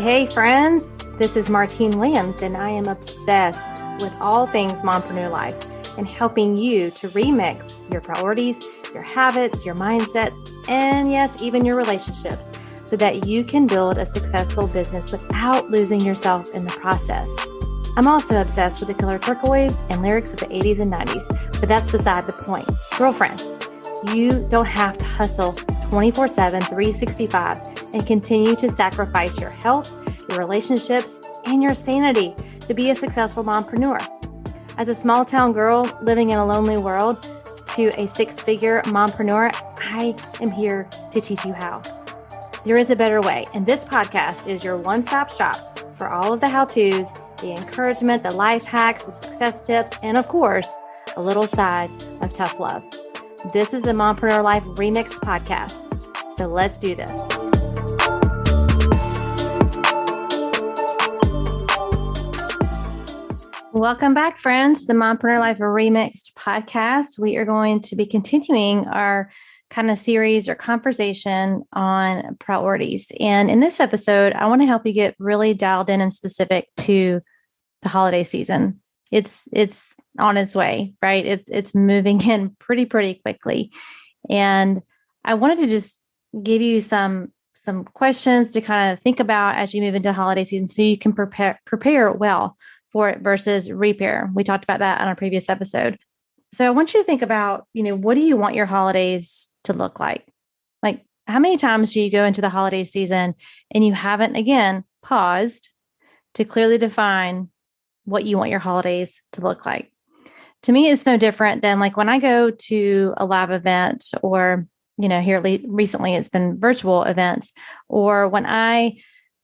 Hey, friends. This is Martine Williams, and I am obsessed with all things mompreneur life and helping you to remix your priorities, your habits, your mindsets, and yes, even your relationships so that you can build a successful business without losing yourself in the process. I'm also obsessed with the color turquoise and lyrics of the 80s and 90s, but that's beside the point. Girlfriend, you don't have to hustle 24/7, 365 and continue to sacrifice your health, your relationships, and your sanity to be a successful mompreneur. As a small town girl living in a lonely world to a six-figure mompreneur, I am here to teach you how. There is a better way, and this podcast is your one-stop shop for all of the how-tos, the encouragement, the life hacks, the success tips, and of course, a little side of tough love. This is the Mompreneur Life Remixed podcast. So let's do this. Welcome back, friends, to the Mompreneur Life Remixed podcast. We are going to be continuing our kind of series or conversation on priorities. And in this episode, I want to help you get really dialed in and specific to the holiday season. It's on its way, right? It's moving in pretty quickly. And I wanted to just give you some questions to kind of think about as you move into holiday season so you can prepare well for it versus repair. We talked about that on a previous episode. So I want you to think about, what do you want your holidays to look like? Like, how many times do you go into the holiday season and you haven't, again, paused to clearly define what you want your holidays to look like? To me, it's no different than like when I go to a live event or, here recently it's been virtual events, or when I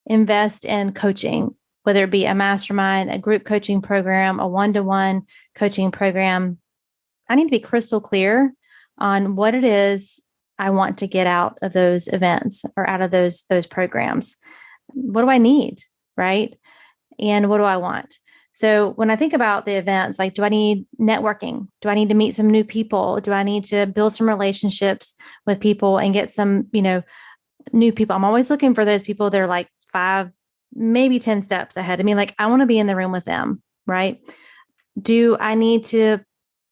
invest in coaching, whether it be a mastermind, a group coaching program, a one-to-one coaching program, I need to be crystal clear on what it is I want to get out of those events or out of those programs. What do I need, right? And what do I want? So when I think about the events, like, do I need networking? Do I need to meet some new people? Do I need to build some relationships with people and get some, new people? I'm always looking for those people that are like 5, maybe 10 steps ahead of me. Like, I want to be in the room with them, right? Do I need to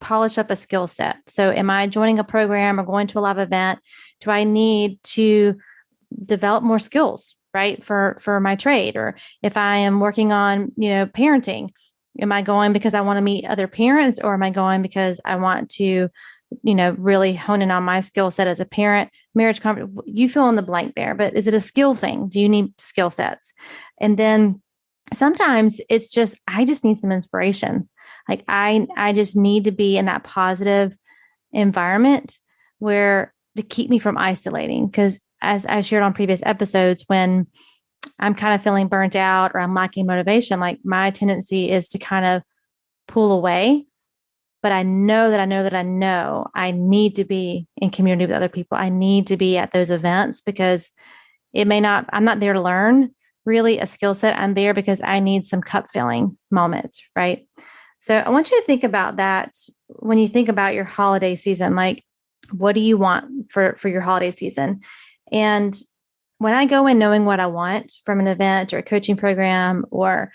polish up a skill set? So am I joining a program or going to a live event? Do I need to develop more skills, right? For my trade? Or if I am working on, parenting, am I going because I want to meet other parents, or am I going because I want to, really hone in on my skill set as a parent? Marriage conference, you fill in the blank there, but is it a skill thing? Do you need skill sets? And then sometimes it's just, I just need some inspiration. Like I just need to be in that positive environment where to keep me from isolating. Because as I shared on previous episodes, when I'm kind of feeling burnt out or I'm lacking motivation, like my tendency is to kind of pull away. But I know I need to be in community with other people. I need to be at those events because I'm not there to learn really a skill set. I'm there because I need some cup filling moments, right? So I want you to think about that when you think about your holiday season. Like, what do you want for your holiday season? And when I go in knowing what I want from an event or a coaching program or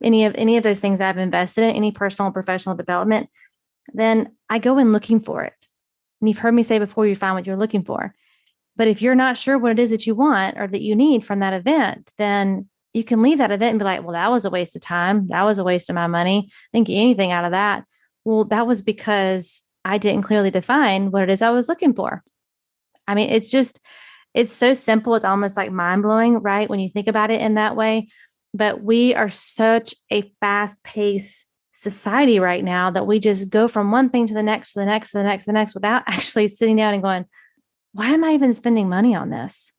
any of those things I've invested in, any personal and professional development, then I go in looking for it. And you've heard me say before, you find what you're looking for. But if you're not sure what it is that you want or that you need from that event, then you can leave that event and be like, well, that was a waste of time. That was a waste of my money. I didn't get anything out of that. Well, that was because I didn't clearly define what it is I was looking for. I mean, it's so simple. It's almost like mind blowing, right? When you think about it in that way. But we are such a fast paced society right now that we just go from one thing to the next, to the next, to the next, to the next, without actually sitting down and going, why am I even spending money on this?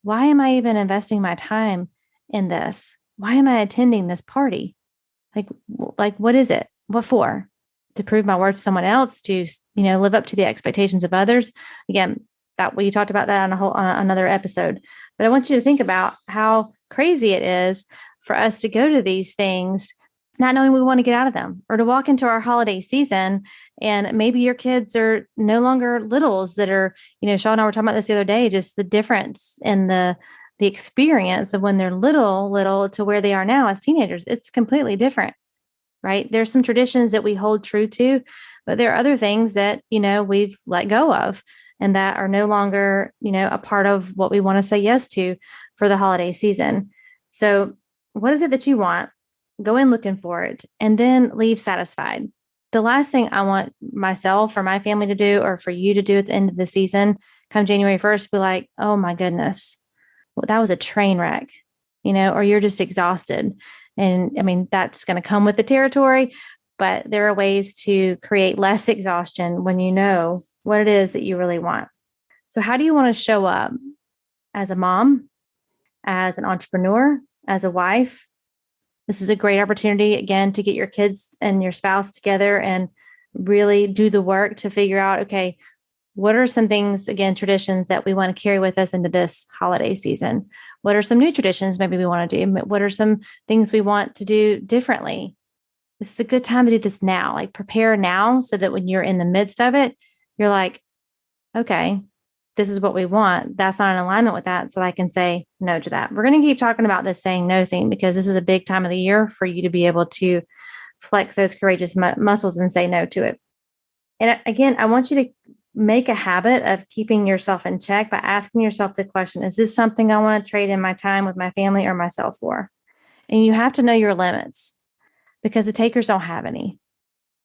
Why am I even investing my time in this? Why am I attending this party? Like, what is it? What for? To prove my worth to someone else, to, live up to the expectations of others. Again, we talked about that on another episode, but I want you to think about how crazy it is for us to go to these things not knowing we want to get out of them, or to walk into our holiday season and maybe your kids are no longer littles that are, Sean and I were talking about this the other day, just the difference in the the experience of when they're little to where they are now as teenagers, it's completely different, right? There's some traditions that we hold true to, but there are other things that, we've let go of and that are no longer, a part of what we want to say yes to for the holiday season. So what is it that you want? Go in looking for it and then leave satisfied. The last thing I want myself or my family to do, or for you to do at the end of the season, come January 1st, be like, oh my goodness, well, that was a train wreck, or you're just exhausted. And I mean, that's going to come with the territory, but there are ways to create less exhaustion when you know what it is that you really want. So how do you want to show up as a mom, as an entrepreneur, as a wife? This is a great opportunity, again, to get your kids and your spouse together and really do the work to figure out, okay, what are some things, again, traditions that we want to carry with us into this holiday season? What are some new traditions maybe we want to do? What are some things we want to do differently? This is a good time to do this now, like prepare now so that when you're in the midst of it, you're like, okay, this is what we want. That's not in alignment with that. So I can say no to that. We're going to keep talking about this saying no thing because this is a big time of the year for you to be able to flex those courageous muscles and say no to it. And again, I want you to make a habit of keeping yourself in check by asking yourself the question, is this something I want to trade in my time with my family or myself for? And you have to know your limits because the takers don't have any.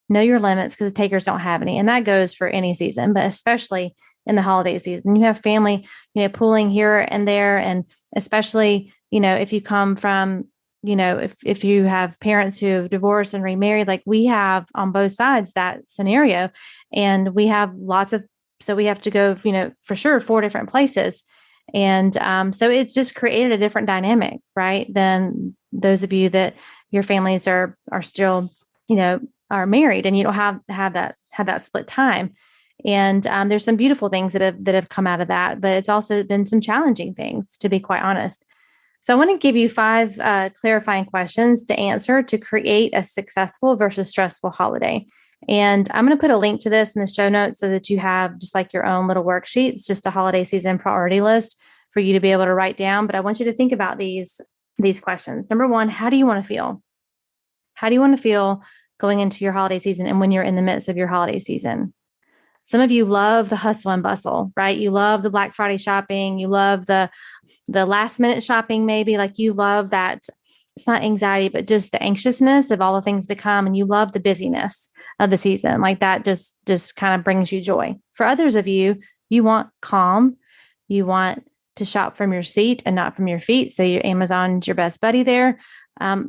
Know your limits because the takers don't have any. And that goes for any season, but especially in the holiday season. You have family, pulling here and there. And especially, if you come from, if you have parents who have divorced and remarried, like we have on both sides that scenario. And we have so we have to go, for sure, 4 different places. And so it's just created a different dynamic, right? Than those of you that your families are still, are married and you don't have that split time. And there's some beautiful things that have come out of that, but it's also been some challenging things, to be quite honest. So I want to give you 5 clarifying questions to answer to create a successful versus stressful holiday. And I'm going to put a link to this in the show notes so that you have just like your own little worksheets, just a holiday season priority list for you to be able to write down. But I want you to think about these questions. Number 1, how do you want to feel? How do you want to feel going into your holiday season and when you're in the midst of your holiday season? Some of you love the hustle and bustle, right? You love the Black Friday shopping. You love the last minute shopping, maybe like you love that. It's not anxiety, but just the anxiousness of all the things to come. And you love the busyness of the season. Like that just kind of brings you joy. For others of you, you want calm. You want to shop from your seat and not from your feet. So your Amazon's your best buddy there.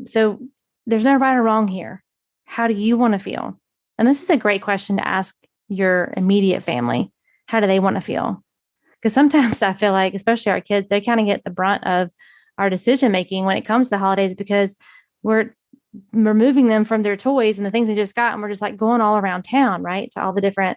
So there's no right or wrong here. How do you want to feel? And this is a great question to ask your immediate family. How do they want to feel? Because sometimes I feel like, especially our kids, they kind of get the brunt of our decision making when it comes to holidays because we're removing them from their toys and the things they just got. And we're just like going all around town, right? To all the different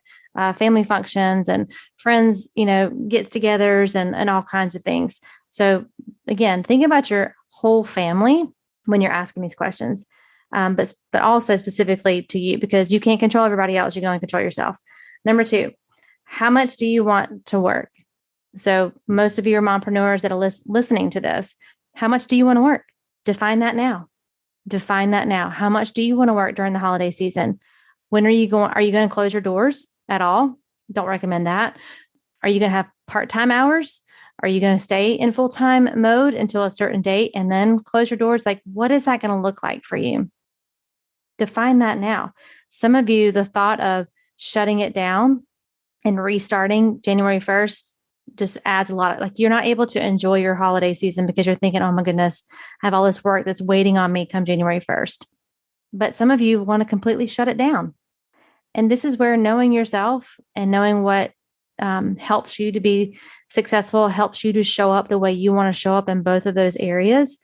family functions and friends, gets togethers and all kinds of things. So again, think about your whole family when you're asking these questions. But also specifically to you, because you can't control everybody else. You can only control yourself. Number 2, how much do you want to work? So most of you are mompreneurs that are listening to this. How much do you want to work? Define that now. Define that now. How much do you want to work during the holiday season? When are you going to close your doors at all? Don't recommend that. Are you going to have part-time hours? Are you going to stay in full-time mode until a certain date and then close your doors? Like, what is that going to look like for you? Define that now. Some of you, the thought of shutting it down and restarting January 1st just adds a lot of, like, you're not able to enjoy your holiday season because you're thinking, oh my goodness, I have all this work that's waiting on me come January 1st. But some of you want to completely shut it down. And this is where knowing yourself and knowing what helps you to be successful, helps you to show up the way you want to show up in both of those areas.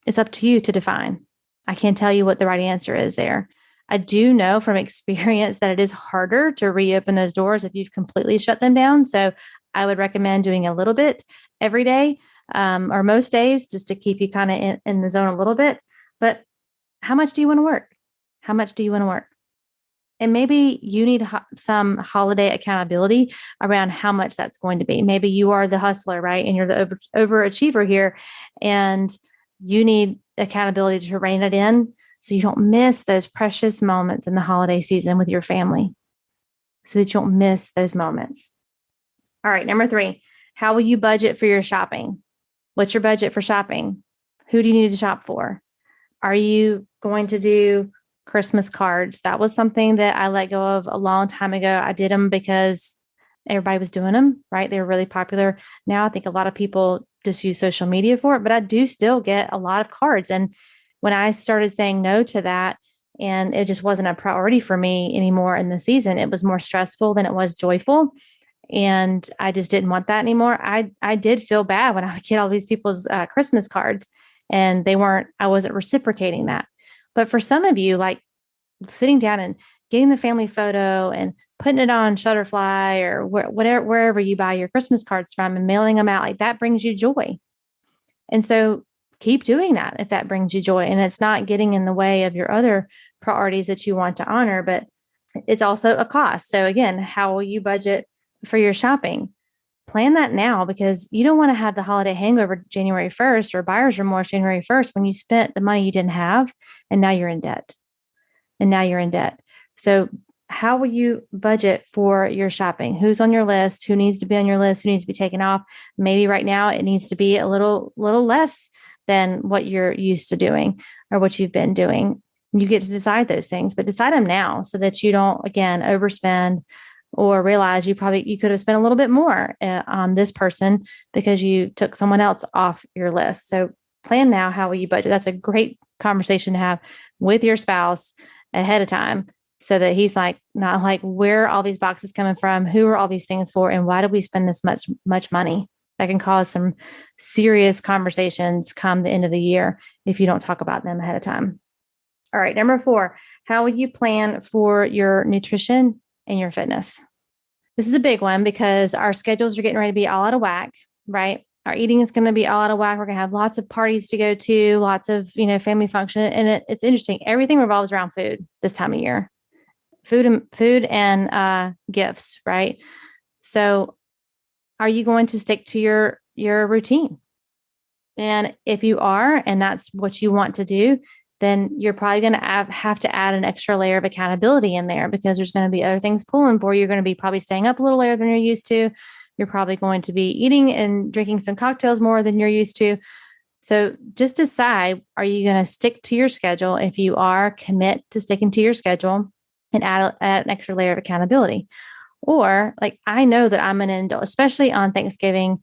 It's up to you to define. I can't tell you what the right answer is there. I do know from experience that it is harder to reopen those doors if you've completely shut them down. So I would recommend doing a little bit every day or most days just to keep you kind of in the zone a little bit. But how much do you want to work? How much do you want to work? And maybe you need some holiday accountability around how much that's going to be. Maybe you are the hustler, right? And you're the overachiever here. And you need accountability to rein it in so you don't miss those precious moments in the holiday season with your family, so that you don't miss those moments. All right, number 3, how will you budget for your shopping? What's your budget for shopping? Who do you need to shop for? Are you going to do Christmas cards? That was something that I let go of a long time ago. I did them because everybody was doing them, right? They were really popular. Now I think a lot of people just use social media for it, but I do still get a lot of cards. And when I started saying no to that, and it just wasn't a priority for me anymore in the season, it was more stressful than it was joyful. And I just didn't want that anymore. I did feel bad when I would get all these people's Christmas cards and I wasn't reciprocating that. But for some of you, like sitting down and getting the family photo and putting it on Shutterfly or wherever you buy your Christmas cards from and mailing them out, like that brings you joy. And so keep doing that if that brings you joy. And it's not getting in the way of your other priorities that you want to honor, but it's also a cost. So again, how will you budget for your shopping? Plan that now, because you don't want to have the holiday hangover January 1st or buyer's remorse January 1st when you spent the money you didn't have and now you're in debt. So how will you budget for your shopping? Who's on your list? Who needs to be on your list? Who needs to be taken off? Maybe right now it needs to be a little less than what you're used to doing or what you've been doing. You get to decide those things, but decide them now so that you don't, again, overspend or realize you could have spent a little bit more on this person because you took someone else off your list. So plan now, how will you budget? That's a great conversation to have with your spouse ahead of time so that he's not like, where are all these boxes coming from? Who are all these things for? And why did we spend this much money? That can cause some serious conversations come the end of the year if you don't talk about them ahead of time. All right, number 4, how will you plan for your nutrition and your fitness? This is a big one because our schedules are getting ready to be all out of whack, right? Our eating is going to be all out of whack. We're going to have lots of parties to go to, lots of, family function. And it's interesting. Everything revolves around food this time of year, food and gifts, right? So are you going to stick to your routine? And if you are, and that's what you want to do, then you're probably going to have to add an extra layer of accountability in there because there's going to be other things pulling for you. You're going to be probably staying up a little later than you're used to. You're probably going to be eating and drinking some cocktails more than you're used to. So just decide, are you going to stick to your schedule? If you are, commit to sticking to your schedule and add an extra layer of accountability. Or I know that I'm going to indulge, especially on Thanksgiving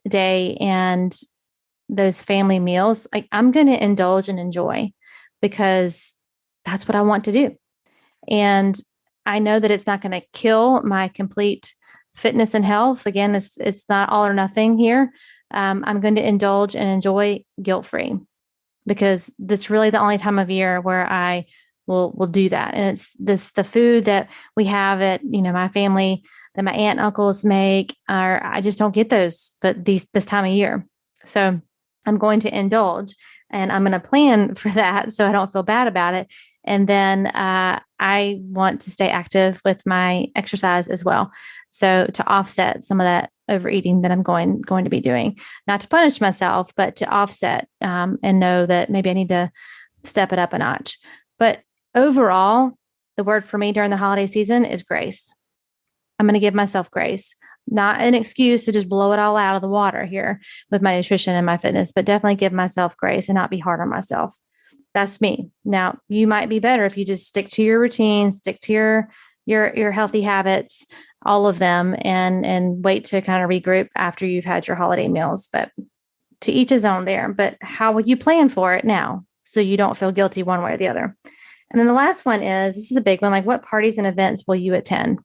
Day and those family meals, I'm going to indulge and enjoy because that's what I want to do. And I know that it's not going to kill my complete fitness and health. Again, it's not all or nothing here. I'm going to indulge and enjoy guilt-free because that's really the only time of year where I will do that. And it's the food that we have at, my family that my aunt and uncles make, I just don't get those, but this time of year. So I'm going to indulge and I'm going to plan for that so I don't feel bad about it. And then I want to stay active with my exercise as well. So to offset some of that overeating that I'm going to be doing, not to punish myself, but to offset and know that maybe I need to step it up a notch. But overall, the word for me during the holiday season is grace. I'm going to give myself grace, not an excuse to just blow it all out of the water here with my nutrition and my fitness, but definitely give myself grace and not be hard on myself. That's me. Now, you might be better if you just stick to your routine, stick to your healthy habits, all of them, and wait to kind of regroup after you've had your holiday meals. But to each his own there. But how will you plan for it now so you don't feel guilty one way or the other? And then the last one this is a big one, what parties and events will you attend?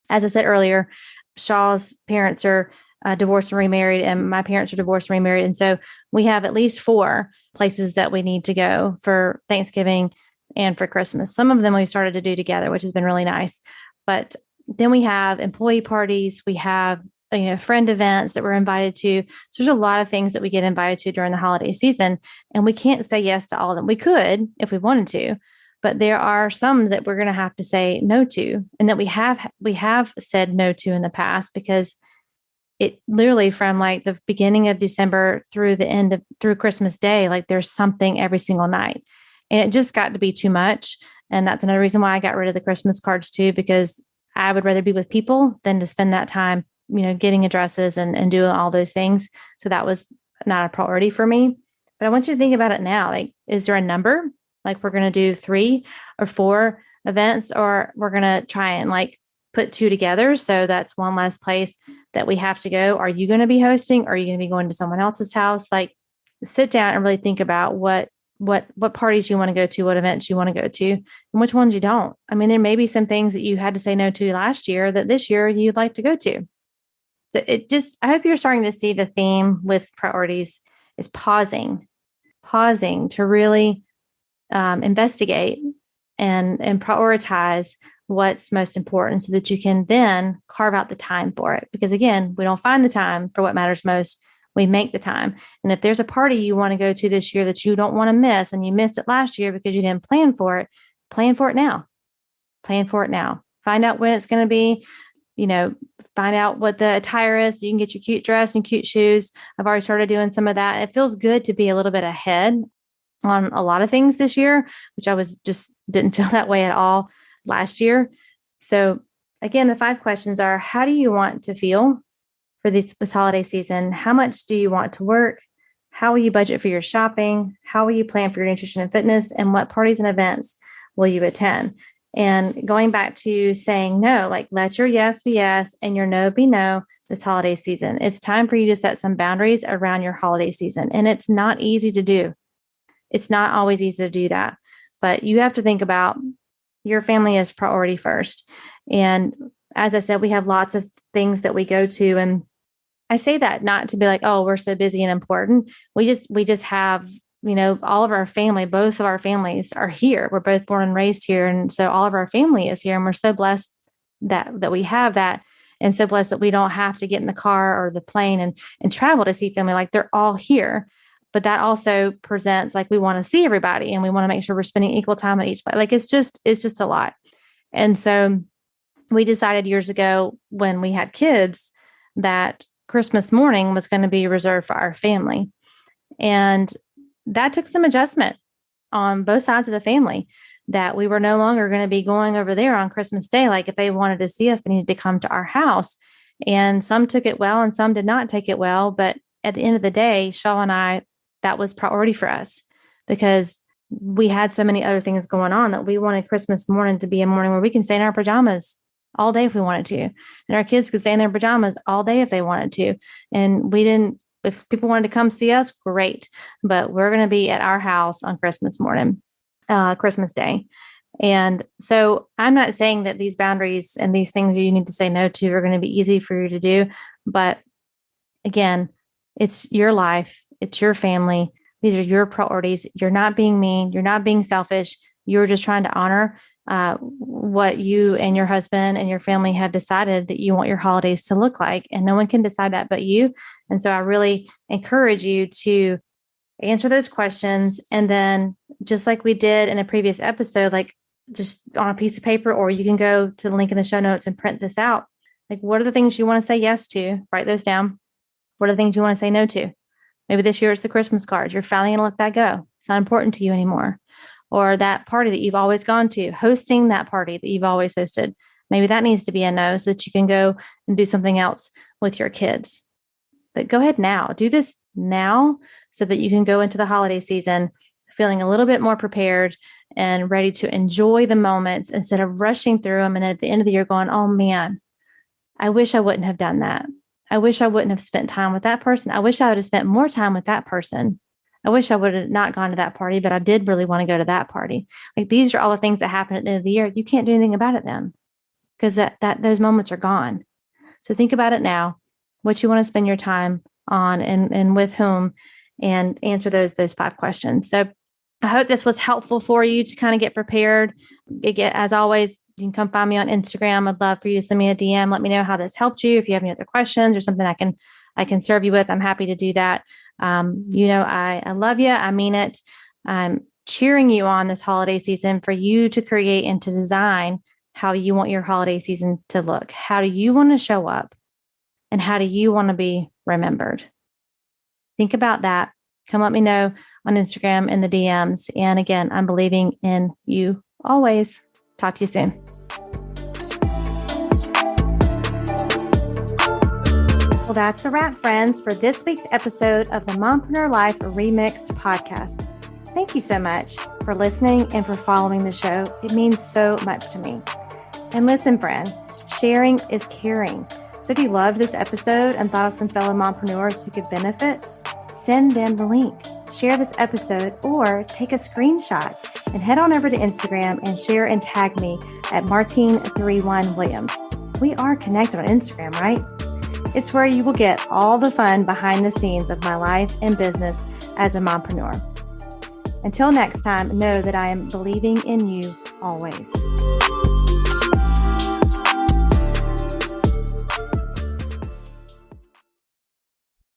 As I said earlier, Shaw's parents are divorced and remarried, and my parents are divorced and remarried. And so we have at least 4 places that we need to go for Thanksgiving and for Christmas. Some of them we've started to do together, which has been really nice. But then we have employee parties. We have, friend events that we're invited to. So there's a lot of things that we get invited to during the holiday season, and we can't say yes to all of them. We could if we wanted to, but there are some that we're going to have to say no to, and that we have said no to in the past, because it literally from like the beginning of December through Christmas Day, like there's something every single night, and it just got to be too much. And that's another reason why I got rid of the Christmas cards too, because I would rather be with people than to spend that time, getting addresses and doing all those things. So that was not a priority for me. But I want you to think about it now. Like, is there a number? Like, we're going to do 3 or 4 events, or we're going to try and like put 2 together. So that's one less place that we have to go. Are you going to be hosting? Or are you going to be going to someone else's house? Like, sit down and really think about what parties you want to go to, what events you want to go to, and which ones you don't. I mean, there may be some things that you had to say no to last year that this year you'd like to go to. So I hope you're starting to see the theme with priorities is pausing to really investigate and prioritize what's most important, so that you can then carve out the time for it. Because again, we don't find the time for what matters most. We make the time. And if there's a party you want to go to this year that you don't want to miss, and you missed it last year because you didn't plan for it now. Plan for it now. Find out when it's going to be, find out what the attire is. So you can get your cute dress and cute shoes. I've already started doing some of that. It feels good to be a little bit ahead on a lot of things this year, which I didn't feel that way at all last year. So again, the 5 questions are: how do you want to feel for this holiday season? How much do you want to work? How will you budget for your shopping? How will you plan for your nutrition and fitness? And what parties and events will you attend? And going back to saying no, like, let your yes be yes and your no be no this holiday season. It's time for you to set some boundaries around your holiday season. And it's not easy to do. It's not always easy to do that. But you have to think about your family as priority first. And as I said, we have lots of things that we go to. And I say that not to be like, oh, we're so busy and important. We just have, all of our family, both of our families are here. We're both born and raised here. And so all of our family is here. And we're so blessed that we have that. And so blessed that we don't have to get in the car or the plane and travel to see family. Like, they're all here. But that also presents like we want to see everybody, and we want to make sure we're spending equal time at each place. Like, it's just a lot. And so we decided years ago when we had kids that Christmas morning was going to be reserved for our family. And that took some adjustment on both sides of the family, that we were no longer going to be going over there on Christmas Day. Like, if they wanted to see us, they needed to come to our house. And some took it well and some did not take it well. But at the end of the day, Shaw and I, that was priority for us, because we had so many other things going on that we wanted Christmas morning to be a morning where we can stay in our pajamas all day if we wanted to. And our kids could stay in their pajamas all day if they wanted to. And if people wanted to come see us, great. But we're going to be at our house on Christmas morning, Christmas Day. And so I'm not saying that these boundaries and these things you need to say no to are going to be easy for you to do. But again, it's your life. It's your family. These are your priorities. You're not being mean. You're not being selfish. You're just trying to honor what you and your husband and your family have decided that you want your holidays to look like. And no one can decide that but you. And so I really encourage you to answer those questions. And then, just like we did in a previous episode, like just on a piece of paper, or you can go to the link in the show notes and print this out. Like, what are the things you want to say yes to? Write those down. What are the things you want to say no to? Maybe this year it's the Christmas cards. You're finally going to let that go. It's not important to you anymore. Or that party that you've always gone to, hosting that party that you've always hosted. Maybe that needs to be a no, so that you can go and do something else with your kids. But go ahead now. Do this now so that you can go into the holiday season feeling a little bit more prepared and ready to enjoy the moments instead of rushing through them. And at the end of the year going, oh man, I wish I wouldn't have done that. I wish I wouldn't have spent time with that person. I wish I would have spent more time with that person. I wish I would have not gone to that party, but I did really want to go to that party. Like, these are all the things that happen at the end of the year. You can't do anything about it then, because that those moments are gone. So think about it now, what you want to spend your time on and with whom, and answer those 5 questions. So I hope this was helpful for you to kind of get prepared. As always, you can come find me on Instagram. I'd love for you to send me a DM. Let me know how this helped you. If you have any other questions or something I can serve you with, I'm happy to do that. I love you. I mean it. I'm cheering you on this holiday season for you to create and to design how you want your holiday season to look. How do you want to show up? And how do you want to be remembered? Think about that. Come let me know on Instagram in the DMs. And again, I'm believing in you always. Talk to you soon. Well, that's a wrap, friends, for this week's episode of the Mompreneur Life Remixed podcast. Thank you so much for listening and for following the show. It means so much to me. And listen, friend, sharing is caring. So if you loved this episode and thought of some fellow mompreneurs who could benefit, send them the link. Share this episode or take a screenshot and head on over to Instagram and share and tag me at Martine31Williams. We are connected on Instagram, right? It's where you will get all the fun behind the scenes of my life and business as a mompreneur. Until next time, know that I am believing in you always.